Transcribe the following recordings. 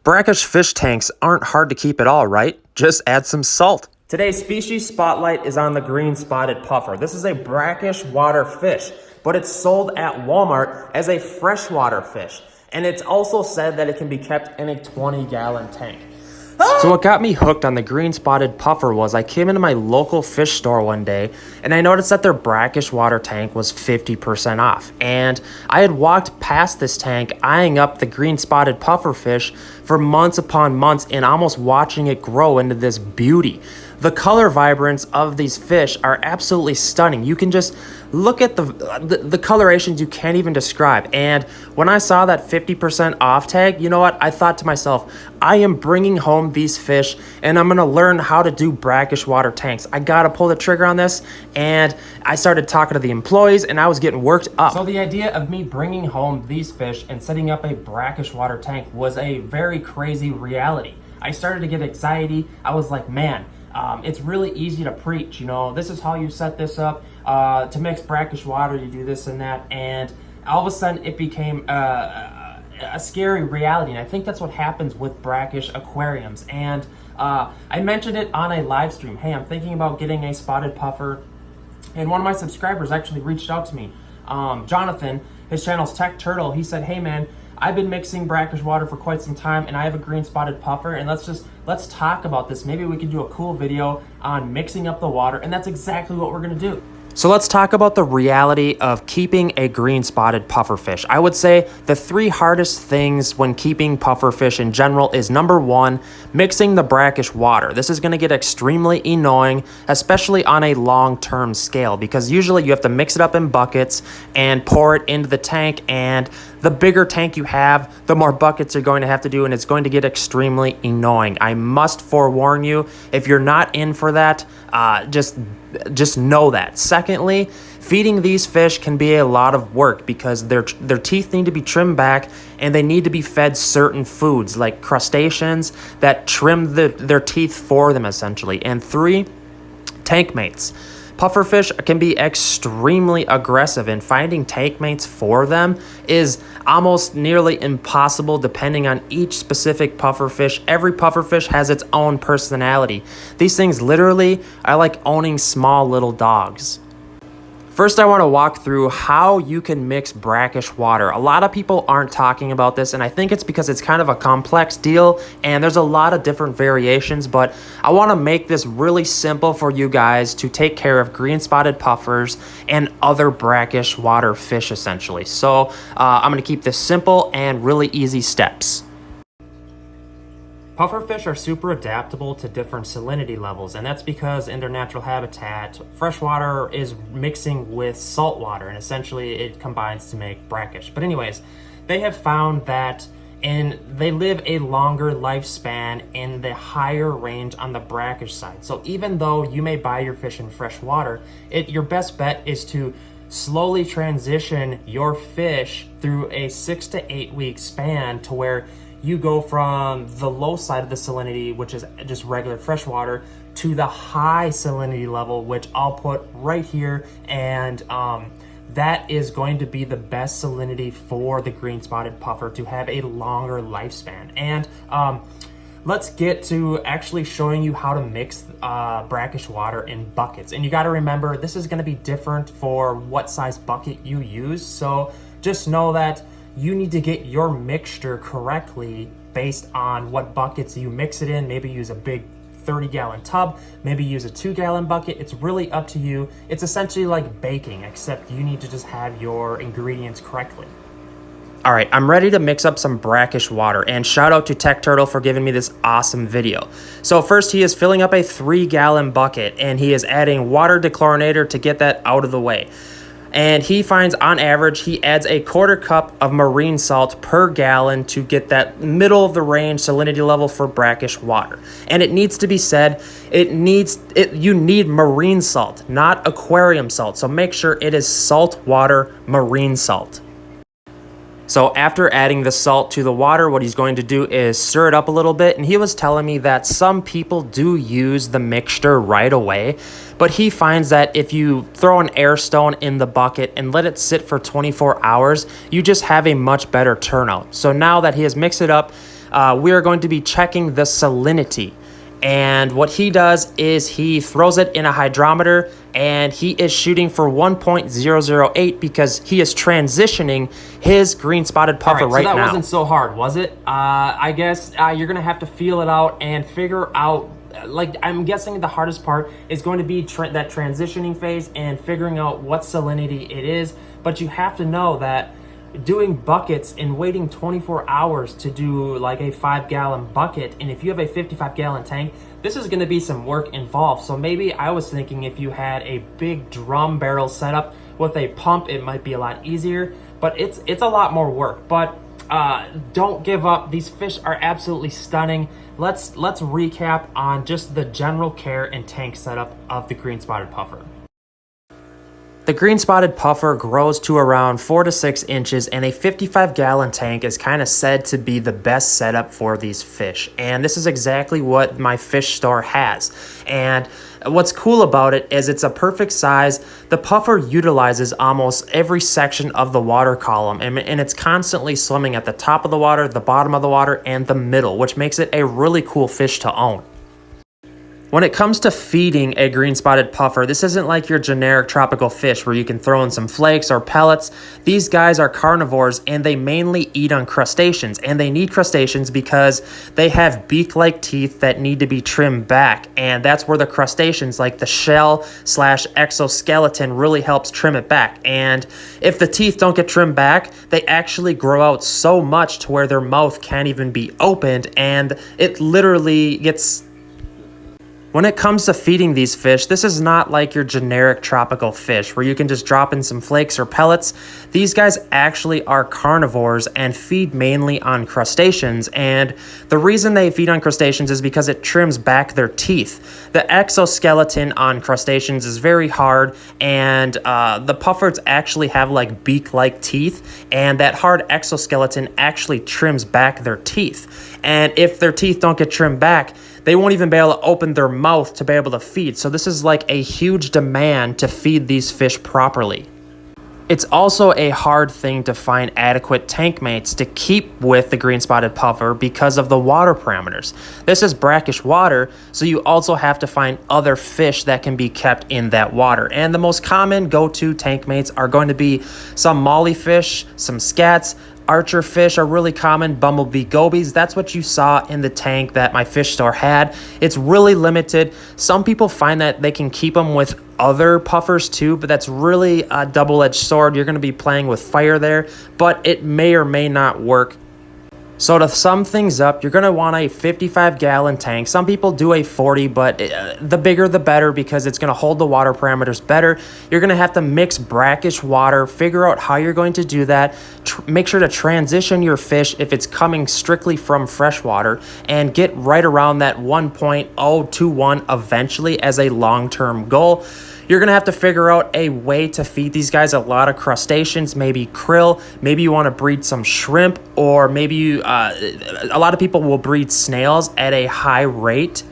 Brackish fish tanks aren't hard to keep at all, right? Just add some salt. Today's species spotlight is on the green spotted puffer. This is a brackish water fish, but it's sold at Walmart as a freshwater fish. And it's also said that it can be kept in a 20-gallon tank. So what got me hooked on the green spotted puffer was I came into my local fish store one day and I noticed that their brackish water tank was 50% off. And I had walked past this tank eyeing up the green spotted puffer fish for months upon months and almost watching it grow into this beauty. The color vibrance of these fish are absolutely stunning. You can just look at the colorations you can't even describe. And when I saw that 50% off tag, you know what? I thought to myself, I am bringing home these fish and I'm gonna learn how to do brackish water tanks. I gotta pull the trigger on this. And I started talking to the employees and I was getting worked up. So the idea of me bringing home these fish and setting up a brackish water tank was a very crazy reality. I started to get anxiety. I was like, man, it's really easy to preach, you know, this is how you set this up, to mix brackish water, you do this and that, and all of a sudden it became a scary reality, and I think that's what happens with brackish aquariums. And I mentioned it on a live stream. Hey, I'm thinking about getting a spotted puffer, and one of my subscribers actually reached out to me, Jonathan, his channel's Tech Turtle. He said, hey man, I've been mixing brackish water for quite some time and I have a green spotted puffer, and let's talk about this. Maybe we can do a cool video on mixing up the water, and that's exactly what we're gonna do. So let's talk about the reality of keeping a green spotted pufferfish. I would say the three hardest things when keeping pufferfish in general is number one, mixing the brackish water. This is gonna get extremely annoying, especially on a long-term scale, because usually you have to mix it up in buckets and pour it into the tank, and the bigger tank you have, the more buckets you're going to have to do, and it's going to get extremely annoying. I must forewarn you, if you're not in for that, just know that. Secondly, feeding these fish can be a lot of work because their teeth need to be trimmed back and they need to be fed certain foods like crustaceans that trim their teeth for them essentially. And three, tank mates. Pufferfish can be extremely aggressive, and finding tank mates for them is almost nearly impossible depending on each specific pufferfish. Every pufferfish has its own personality. These things literally are like owning small little dogs. First, I want to walk through how you can mix brackish water. A lot of people aren't talking about this, and I think it's because it's kind of a complex deal and there's a lot of different variations, but I want to make this really simple for you guys to take care of green spotted puffers and other brackish water fish essentially. So I'm going to keep this simple and really easy steps. Pufferfish are super adaptable to different salinity levels, and that's because in their natural habitat, freshwater is mixing with salt water, and essentially it combines to make brackish. But anyways, they have found that they live a longer lifespan in the higher range on the brackish side. So even though you may buy your fish in fresh water, your best bet is to slowly transition your fish through a 6 to 8 week span to where you go from the low side of the salinity, which is just regular fresh water, to the high salinity level, which I'll put right here, and that is going to be the best salinity for the green spotted puffer to have a longer lifespan. And let's get to actually showing you how to mix brackish water in buckets. And you got to remember, this is going to be different for what size bucket you use, so just know that you need to get your mixture correctly based on what buckets you mix it in. Maybe use a big 30-gallon tub, maybe use a 2-gallon bucket. It's really up to you. It's essentially like baking, except you need to just have your ingredients correctly. All right, I'm ready to mix up some brackish water, and shout out to Tech Turtle for giving me this awesome video. So first, he is filling up a 3-gallon bucket and he is adding water dechlorinator to get that out of the way. And he finds on average, he adds a 1/4 cup of marine salt per gallon to get that middle of the range salinity level for brackish water. And it needs to be said, you need marine salt, not aquarium salt. So make sure it is saltwater marine salt. So after adding the salt to the water, what he's going to do is stir it up a little bit. And he was telling me that some people do use the mixture right away, but he finds that if you throw an air stone in the bucket and let it sit for 24 hours, you just have a much better turnout. So now that he has mixed it up, we are going to be checking the salinity. And what he does is he throws it in a hydrometer, and he is shooting for 1.008 because he is transitioning his green spotted puffer right now. So that wasn't so hard, was it? I guess you're gonna have to feel it out and figure out, like, I'm guessing the hardest part is going to be that transitioning phase and figuring out what salinity it is. But you have to know that doing buckets and waiting 24 hours to do like a 5-gallon bucket, and if you have a 55-gallon tank, this is going to be some work involved. So maybe I was thinking if you had a big drum barrel setup with a pump, it might be a lot easier, but it's a lot more work. But don't give up. These fish are absolutely stunning. Let's recap on just the general care and tank setup of the green spotted puffer. The green spotted puffer grows to around 4 to 6 inches, and a 55-gallon tank is kind of said to be the best setup for these fish. And this is exactly what my fish store has. And what's cool about it is it's a perfect size. The puffer utilizes almost every section of the water column, and it's constantly swimming at the top of the water, the bottom of the water, and the middle, which makes it a really cool fish to own. When it comes to feeding a green spotted puffer, this isn't like your generic tropical fish where you can throw in some flakes or pellets. These guys are carnivores, and they mainly eat on crustaceans, and they need crustaceans because they have beak-like teeth that need to be trimmed back, and that's where the crustaceans like the shell/exoskeleton really helps trim it back. And if the teeth don't get trimmed back, they actually grow out so much to where their mouth can't even be opened, and it literally gets... When it comes to feeding these fish, this is not like your generic tropical fish where you can just drop in some flakes or pellets. These guys actually are carnivores and feed mainly on crustaceans, and the reason they feed on crustaceans is because it trims back their teeth. The exoskeleton on crustaceans is very hard, and the puffers actually have like beak-like teeth, and that hard exoskeleton actually trims back their teeth. And if their teeth don't get trimmed back, they won't even be able to open their mouth to be able to feed. So this is like a huge demand to feed these fish properly. It's also a hard thing to find adequate tank mates to keep with the green spotted puffer because of the water parameters. This is brackish water, so you also have to find other fish that can be kept in that water. And the most common go-to tank mates are going to be some mollyfish, some scats. Archer fish are really common, bumblebee gobies. That's what you saw in the tank that my fish store had. It's really limited. Some people find that they can keep them with other puffers too, but that's really a double-edged sword. You're going to be playing with fire there, but it may or may not work. So to sum things up, you're going to want a 55-gallon tank. Some people do a 40, but the bigger the better because it's going to hold the water parameters better. You're going to have to mix brackish water, figure out how you're going to do that. Make sure to transition your fish if it's coming strictly from freshwater, and get right around that 1.021 eventually as a long-term goal. You're going to have to figure out a way to feed these guys a lot of crustaceans, maybe krill, maybe you want to breed some shrimp, or maybe you, a lot of people will breed snails at a high rate.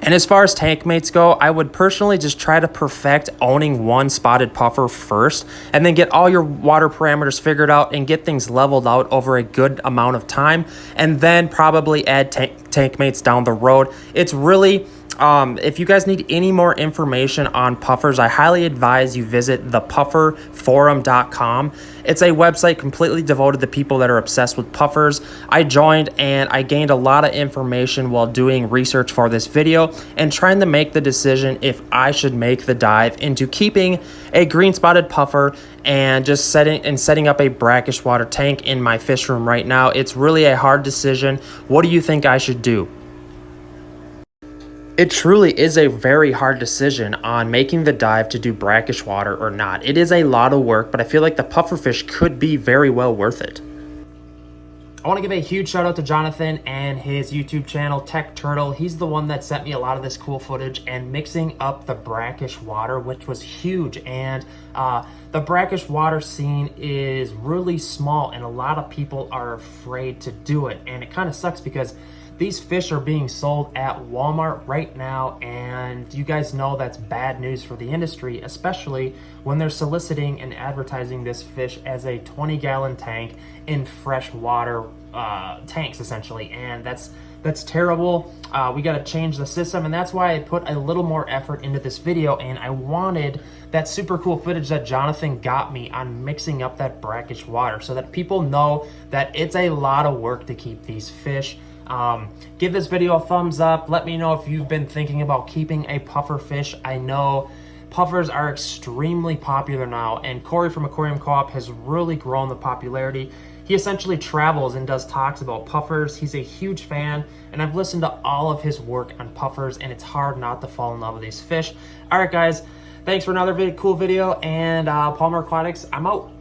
And as far as tank mates go, I would personally just try to perfect owning one spotted puffer first, and then get all your water parameters figured out and get things leveled out over a good amount of time, and then probably add tank mates down the road. It's really... if you guys need any more information on puffers, I highly advise you visit thepufferforum.com. It's a website completely devoted to people that are obsessed with puffers. I joined and I gained a lot of information while doing research for this video and trying to make the decision if I should make the dive into keeping a green spotted puffer and just setting up a brackish water tank in my fish room right now. It's really a hard decision. What do you think I should do? It truly is a very hard decision on making the dive to do brackish water or not. It is a lot of work, but I feel like the pufferfish could be very well worth it. I want to give a huge shout out to Jonathan and his YouTube channel, Tech Turtle. He's the one that sent me a lot of this cool footage and mixing up the brackish water, which was huge. And the brackish water scene is really small, and a lot of people are afraid to do it. And it kind of sucks because these fish are being sold at Walmart right now, and you guys know that's bad news for the industry, especially when they're soliciting and advertising this fish as a 20-gallon tank in fresh water tanks essentially, and that's terrible. We got to change the system, and that's why I put a little more effort into this video, and I wanted that super cool footage that Jonathan got me on mixing up that brackish water so that people know that it's a lot of work to keep these fish. Give this video a thumbs up. Let me know if you've been thinking about keeping a puffer fish. I know puffers are extremely popular now, and Corey from Aquarium Co-op has really grown the popularity. He essentially travels and does talks about puffers. He's a huge fan, and I've listened to all of his work on puffers, and it's hard not to fall in love with these fish. All right, guys, thanks for another cool video, and Palmer Aquatics, I'm out.